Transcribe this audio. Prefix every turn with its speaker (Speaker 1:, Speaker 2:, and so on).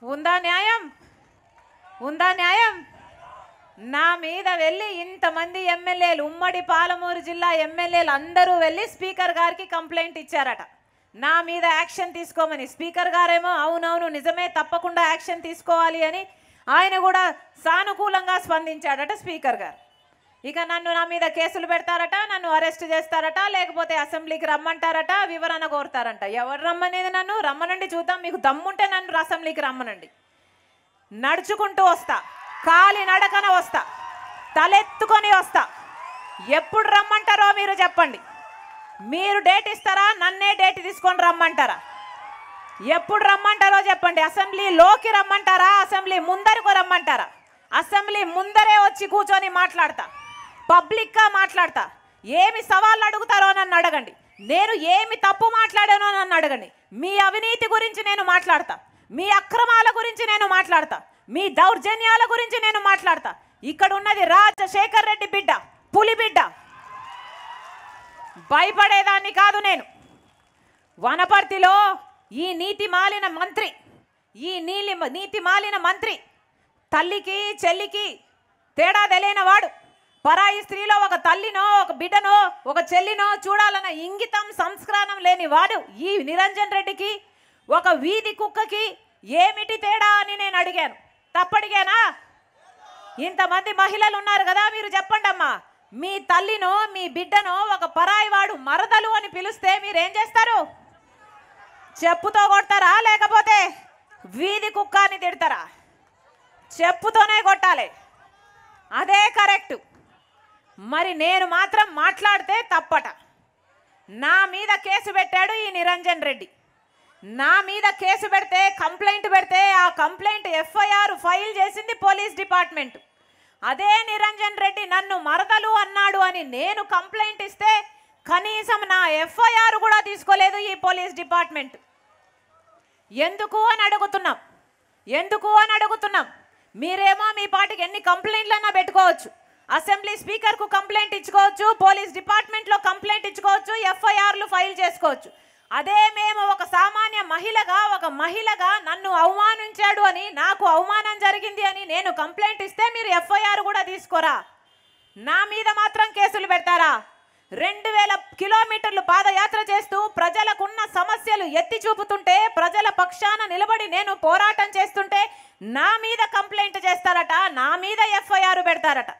Speaker 1: ఉందా న్యాయం? ఉందా న్యాయం? నా మీద వెళ్ళి ఇంతమంది ఎమ్మెల్యేలు, ఉమ్మడి పాలమూరు జిల్లా ఎమ్మెల్యేలు అందరూ వెళ్ళి స్పీకర్ గారికి కంప్లైంట్ ఇచ్చారట నా మీద యాక్షన్ తీసుకోమని. స్పీకర్ గారేమో అవునవును నిజమే, తప్పకుండా యాక్షన్ తీసుకోవాలి అని ఆయన కూడా సానుకూలంగా స్పందించాడట స్పీకర్ గారు. ఇక నా మీద కేసులు పెడతారట, నన్ను అరెస్ట్ చేస్తారట, లేకపోతే అసెంబ్లీకి రమ్మంటారట, వివరణ కోరుతారంట. ఎవరు రమ్మనేది? నన్ను రమ్మనండి చూద్దాం. మీకు దమ్ముంటే నన్ను అసెంబ్లీకి రమ్మనండి. నడుచుకుంటూ వస్తా, కాలి నడకన వస్తా, తలెత్తుకొని వస్తా. ఎప్పుడు రమ్మంటారో మీరు చెప్పండి. మీరు డేట్ ఇస్తారా? నన్నే డేట్ తీసుకొని రమ్మంటారా? ఎప్పుడు రమ్మంటారో చెప్పండి. అసెంబ్లీలోకి రమ్మంటారా? అసెంబ్లీ ముందరకు రమ్మంటారా? అసెంబ్లీ ముందరే వచ్చి కూర్చొని మాట్లాడతా, పబ్లిక్గా మాట్లాడతా. ఏమి సవాళ్ళు అడుగుతారో నన్ను అడగండి. నేను ఏమి తప్పు మాట్లాడానో నన్ను అడగండి. మీ అవినీతి గురించి నేను మాట్లాడతా, మీ అక్రమాల గురించి నేను మాట్లాడతా, మీ దౌర్జన్యాల గురించి నేను మాట్లాడతా. ఇక్కడ ఉన్నది రాజశేఖర్ రెడ్డి బిడ్డ, పులి బిడ్డ. భయపడేదాన్ని కాదు నేను. వనపర్తిలో ఈ నీతి మాలిన మంత్రి తల్లికి చెల్లికి తేడా తెలియని వాడు, పరాయి స్త్రీలో ఒక తల్లినో ఒక బిడ్డనో ఒక చెల్లినో చూడాలన్న ఇంగితం సంస్కారం లేని వాడు ఈ నిరంజన్ రెడ్డికి, ఒక వీధి కుక్కకి ఏమిటి తేడా అని నేను అడిగాను. తప్పడిగానా? ఇంతమంది మహిళలు ఉన్నారు కదా, మీరు చెప్పండి అమ్మా. మీ తల్లినో మీ బిడ్డనో ఒక పరాయి వాడు మరదలు అని పిలిస్తే మీరేం చేస్తారు? చెప్పుతో కొడతారా లేకపోతే వీధి కుక్క అని తిడతారా? చెప్పుతోనే కొట్టాలి, అదే కరెక్ట్. మరి నేను మాత్రం మాట్లాడితే తప్పట. నా మీద కేసు పెట్టాడు ఈ నిరంజన్ రెడ్డి. నా మీద కేసు పెడితే, కంప్లైంట్ పెడితే, ఆ కంప్లైంట్ ఎఫ్ఐఆర్ ఫైల్ చేసింది పోలీస్ డిపార్ట్మెంట్. అదే నిరంజన్ రెడ్డి నన్ను మరదలు అన్నాడు అని నేను కంప్లైంట్ ఇస్తే కనీసం నా ఎఫ్ఐఆర్ కూడా తీసుకోలేదు ఈ పోలీస్ డిపార్ట్మెంట్. ఎందుకు అని అడుగుతున్నాం. మీరేమో మీ పాటికి ఎన్ని కంప్లైంట్లన్నా పెట్టుకోవచ్చు, అసెంబ్లీ స్పీకర్కు కంప్లైంట్ ఇచ్చుకోవచ్చు, పోలీస్ డిపార్ట్మెంట్లో కంప్లైంట్ ఇచ్చుకోవచ్చు, ఎఫ్ఐఆర్లు ఫైల్ చేసుకోవచ్చు. అదే మేము ఒక సామాన్య మహిళగా నన్ను అవమానించాడు అని, నాకు అవమానం జరిగింది అని నేను కంప్లైంట్ ఇస్తే మీరు ఎఫ్ఐఆర్ కూడా తీసుకోరా? నా మీద మాత్రం కేసులు పెడతారా? 2000 కిలోమీటర్లు పాదయాత్ర చేస్తూ ప్రజలకున్న సమస్యలు ఎత్తి చూపుతుంటే, ప్రజల పక్షాన నిలబడి నేను పోరాటం చేస్తుంటే నా మీద కంప్లైంట్ చేస్తారట, నా మీద ఎఫ్ఐఆర్ పెడతారట.